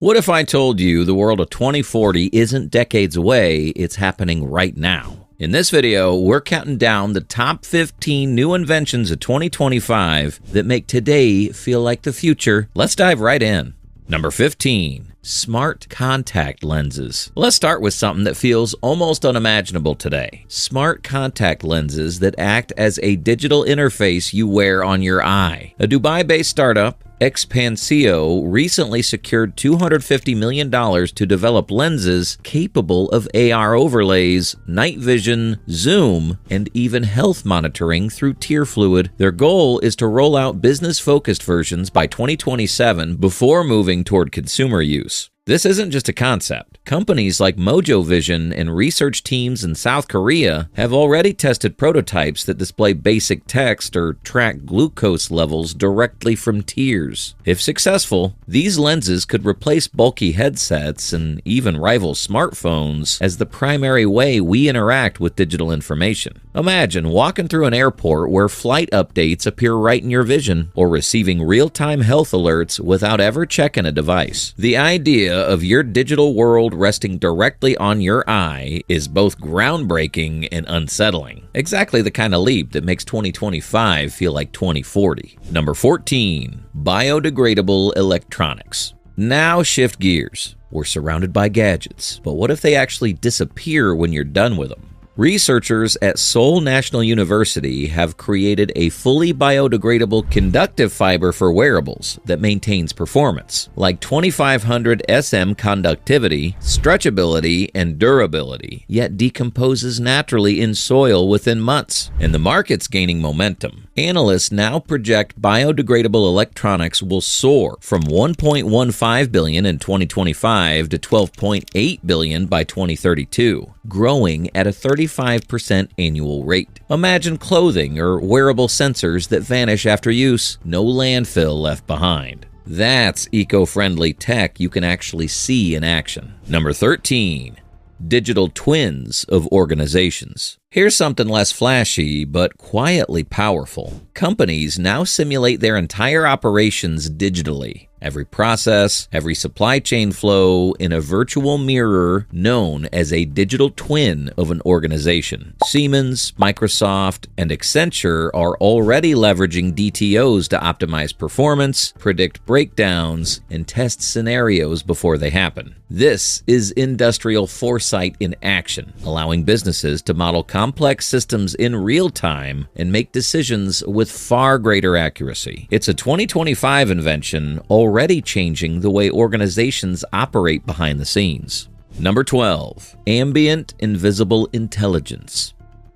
What if I told you the world of 2040 isn't decades away, it's happening right now? In this video, we're counting down the top 15 new inventions of 2025 that make today feel like the future. Let's dive right in. Number 15. Smart contact lenses. Let's start with something that feels almost unimaginable today. Smart contact lenses that act as a digital interface you wear on your eye. A Dubai-based startup, Expansio, recently secured $250 million to develop lenses capable of AR overlays, night vision, zoom, and even health monitoring through tear fluid. Their goal is to roll out business-focused versions by 2027 before moving toward consumer use. This isn't just a concept. Companies like Mojo Vision and research teams in South Korea have already tested prototypes that display basic text or track glucose levels directly from tears. If successful, these lenses could replace bulky headsets and even rival smartphones as the primary way we interact with digital information. Imagine walking through an airport where flight updates appear right in your vision, or receiving real-time health alerts without ever checking a device. The idea of your digital world resting directly on your eye is both groundbreaking and unsettling. Exactly the kind of leap that makes 2025 feel like 2040. Number 14. Biodegradable electronics. Now shift gears. We're surrounded by gadgets, but what if they actually disappear when you're done with them? Researchers at Seoul National University have created a fully biodegradable conductive fiber for wearables that maintains performance, like 2500 SM conductivity, stretchability, and durability, yet decomposes naturally in soil within months. And the market's gaining momentum. Analysts now project biodegradable electronics will soar from $1.15 billion in 2025 to $12.8 billion by 2032, growing at a 35% annual rate. Imagine clothing or wearable sensors that vanish after use, no landfill left behind. That's eco-friendly tech you can actually see in action. Number 13. Digital twins of organizations. Here's something less flashy, but quietly powerful. Companies now simulate their entire operations digitally. Every process, every supply chain flow in a virtual mirror known as a digital twin of an organization. Siemens, Microsoft, and Accenture are already leveraging DTOs to optimize performance, predict breakdowns, and test scenarios before they happen. This is industrial foresight in action, allowing businesses to model complex systems in real time and make decisions with far greater accuracy. It's a 2025 invention already changing the way organizations operate behind the scenes. Number 12. Ambient invisible intelligence.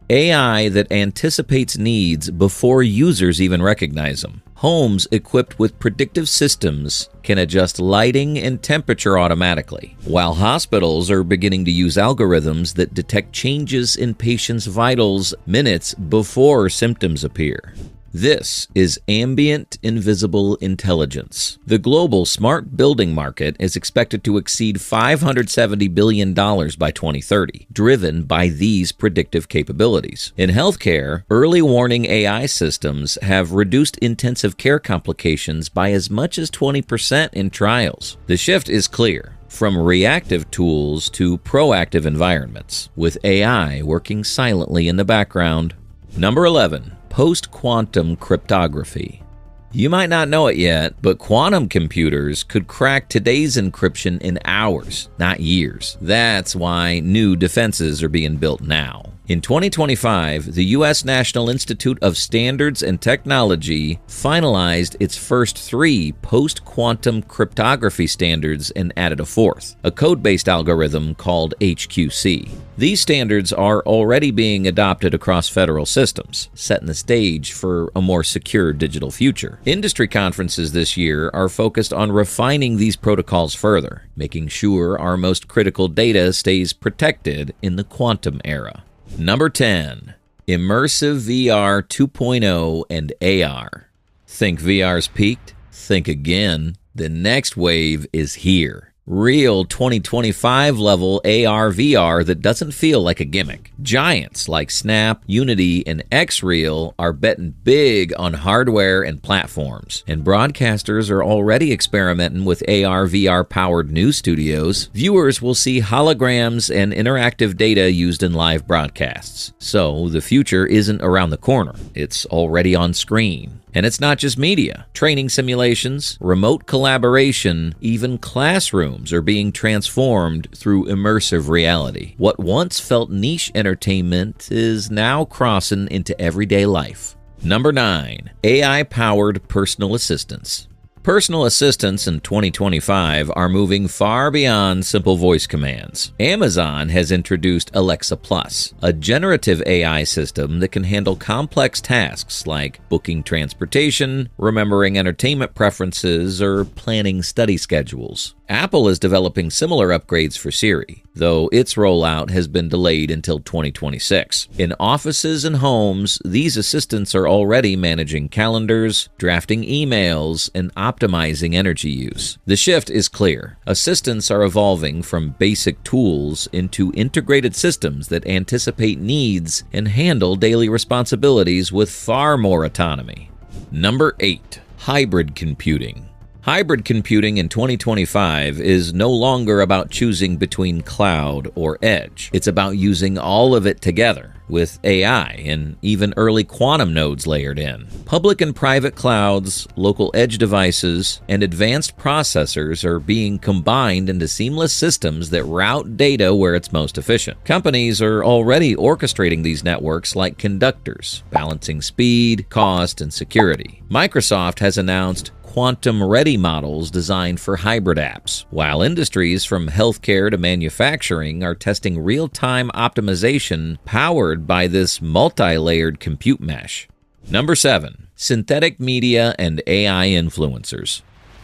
AI that anticipates needs before users even recognize them. Homes equipped with predictive systems can adjust lighting and temperature automatically, while hospitals are beginning to use algorithms that detect changes in patients' vitals minutes before symptoms appear. This is ambient invisible intelligence. The global smart building market is expected to exceed $570 billion by 2030, driven by these predictive capabilities. In healthcare, early warning AI systems have reduced intensive care complications by as much as 20% in trials. The shift is clear. From reactive tools to proactive environments, with AI working silently in the background. Number 11. Post-quantum cryptography. You might not know it yet, but quantum computers could crack today's encryption in hours, not years. That's why new defenses are being built now. In 2025, the U.S. National Institute of Standards and Technology finalized its first 3 post-quantum cryptography standards and added a 4th, a code-based algorithm called HQC. These standards are already being adopted across federal systems, setting the stage for a more secure digital future. Industry conferences this year are focused on refining these protocols further, making sure our most critical data stays protected in the quantum era. Number 10. Immersive VR 2.0 and AR. Think VR's peaked? Think again. The next wave is here. Real 2025 level AR/VR that doesn't feel like a gimmick. Giants like Snap, Unity, and Xreal are betting big on hardware and platforms, and broadcasters are already experimenting with AR/VR powered news studios. Viewers will see holograms and interactive data used in live broadcasts. So the future isn't around the corner, it's already on screen. And it's not just media. Training simulations, remote collaboration, even classrooms are being transformed through immersive reality. What once felt niche entertainment is now crossing into everyday life. Number 9. AI-powered personal assistants. Personal assistants in 2025 are moving far beyond simple voice commands. Amazon has introduced Alexa Plus, a generative AI system that can handle complex tasks like booking transportation, remembering entertainment preferences, or planning study schedules. Apple is developing similar upgrades for Siri, though its rollout has been delayed until 2026. In offices and homes, these assistants are already managing calendars, drafting emails, and optimizing energy use. The shift is clear. Assistants are evolving from basic tools into integrated systems that anticipate needs and handle daily responsibilities with far more autonomy. Number 8. Hybrid computing. Hybrid computing in 2025 is no longer about choosing between cloud or edge. It's about using all of it together, with AI and even early quantum nodes layered in. Public and private clouds, local edge devices, and advanced processors are being combined into seamless systems that route data where it's most efficient. Companies are already orchestrating these networks like conductors, balancing speed, cost, and security. Microsoft has announced quantum-ready models designed for hybrid apps, while industries from healthcare to manufacturing are testing real-time optimization powered by this multi-layered compute mesh. Number 7. Synthetic media and AI influencers.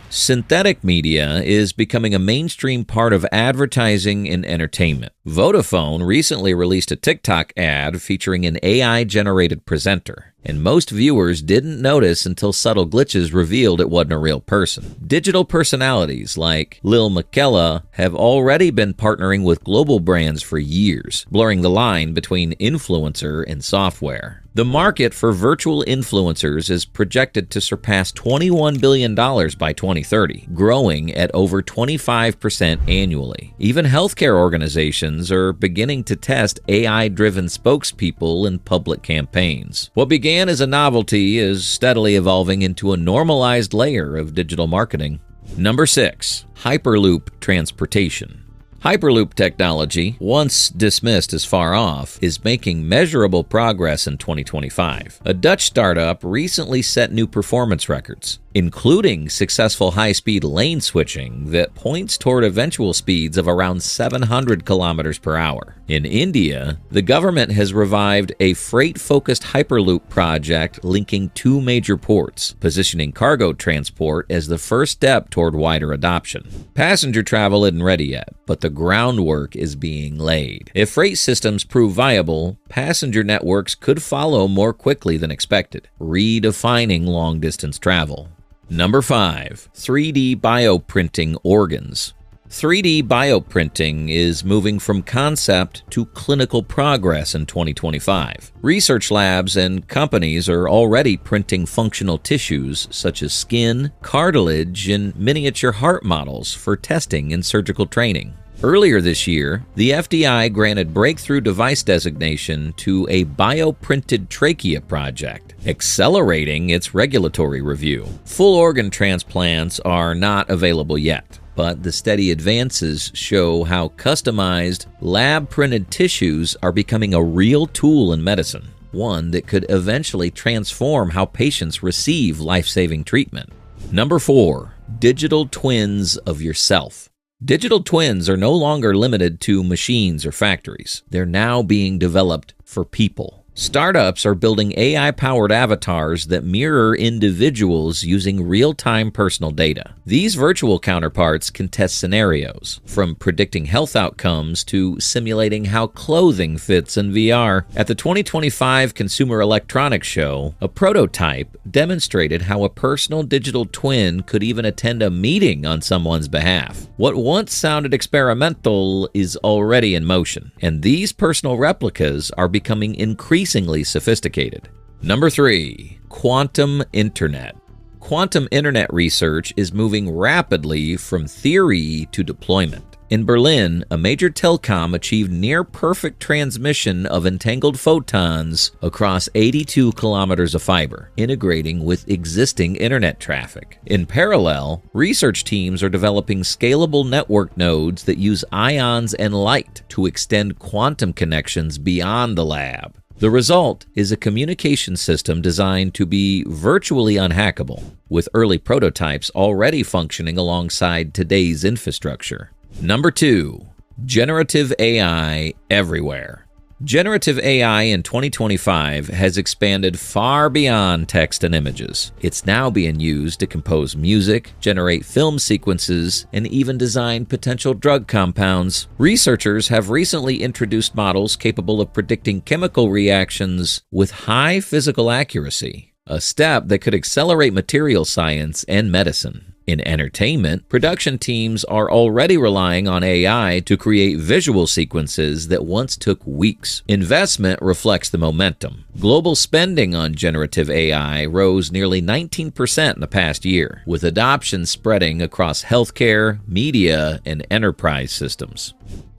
Synthetic media is becoming a mainstream part of advertising and entertainment. Vodafone recently released a TikTok ad featuring an AI-generated presenter, and most viewers didn't notice until subtle glitches revealed it wasn't a real person. Digital personalities like Lil Miquela have already been partnering with global brands for years, blurring the line between influencer and software. The market for virtual influencers is projected to surpass $21 billion by 2030, growing at over 25% annually. Even healthcare organizations are beginning to test AI-driven spokespeople in public campaigns. What began as a novelty is steadily evolving into a normalized layer of digital marketing. Number 6. Hyperloop transportation. Hyperloop technology, once dismissed as far off, is making measurable progress in 2025. A Dutch startup recently set new performance records, including successful high-speed lane switching that points toward eventual speeds of around 700 kilometers per hour. In India, the government has revived a freight-focused Hyperloop project linking two major ports, positioning cargo transport as the first step toward wider adoption. Passenger travel isn't ready yet, but the groundwork is being laid. If freight systems prove viable, passenger networks could follow more quickly than expected, redefining long-distance travel. Number 5. 3D bioprinting organs. 3D bioprinting is moving from concept to clinical progress in 2025. Research labs and companies are already printing functional tissues such as skin, cartilage, and miniature heart models for testing and surgical training. Earlier this year, the FDA granted breakthrough device designation to a bioprinted trachea project, accelerating its regulatory review. Full organ transplants are not available yet, but the steady advances show how customized, lab-printed tissues are becoming a real tool in medicine, one that could eventually transform how patients receive life-saving treatment. Number 4. Digital twins of yourself. Digital twins are no longer limited to machines or factories. They're now being developed for people. Startups are building AI-powered avatars that mirror individuals using real-time personal data. These virtual counterparts can test scenarios, from predicting health outcomes to simulating how clothing fits in VR. At the 2025 Consumer Electronics Show, a prototype demonstrated how a personal digital twin could even attend a meeting on someone's behalf. What once sounded experimental is already in motion, and these personal replicas are becoming increasingly sophisticated. Number 3. Quantum Internet. Quantum Internet research is moving rapidly from theory to deployment. In Berlin, a major telecom achieved near-perfect transmission of entangled photons across 82 kilometers of fiber, integrating with existing internet traffic. In parallel, research teams are developing scalable network nodes that use ions and light to extend quantum connections beyond the lab. The result is a communication system designed to be virtually unhackable, with early prototypes already functioning alongside today's infrastructure. Number 2. Generative AI everywhere. Generative AI in 2025 has expanded far beyond text and images. It's now being used to compose music, generate film sequences, and even design potential drug compounds. Researchers have recently introduced models capable of predicting chemical reactions with high physical accuracy, a step that could accelerate material science and medicine. In entertainment, production teams are already relying on AI to create visual sequences that once took weeks. Investment reflects the momentum. Global spending on generative AI rose nearly 19% in the past year, with adoption spreading across healthcare, media, and enterprise systems.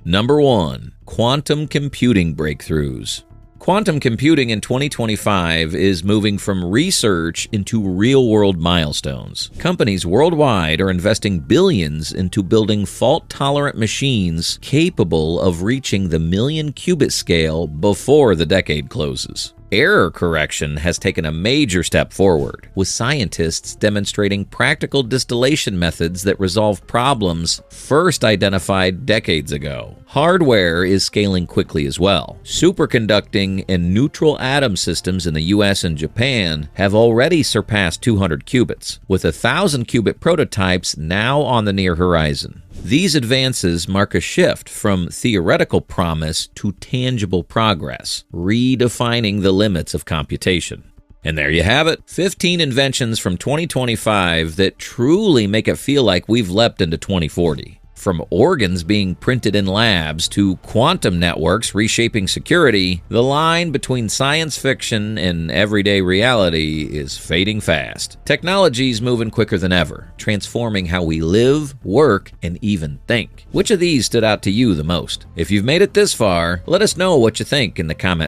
Number 1. Quantum computing breakthroughs. Quantum computing in 2025 is moving from research into real-world milestones. Companies worldwide are investing billions into building fault-tolerant machines capable of reaching the million-qubit scale before the decade closes. Error correction has taken a major step forward, with scientists demonstrating practical distillation methods that resolve problems first identified decades ago. Hardware is scaling quickly as well. Superconducting and neutral atom systems in the US and Japan have already surpassed 200 qubits, with 1,000-qubit prototypes now on the near horizon. These advances mark a shift from theoretical promise to tangible progress, redefining the limits of computation. And there you have it, 15 inventions from 2025 that truly make it feel like we've leapt into 2040. From organs being printed in labs to quantum networks reshaping security, the line between science fiction and everyday reality is fading fast. Technology's moving quicker than ever, transforming how we live, work, and even think. Which of these stood out to you the most? If you've made it this far, let us know what you think in the comments.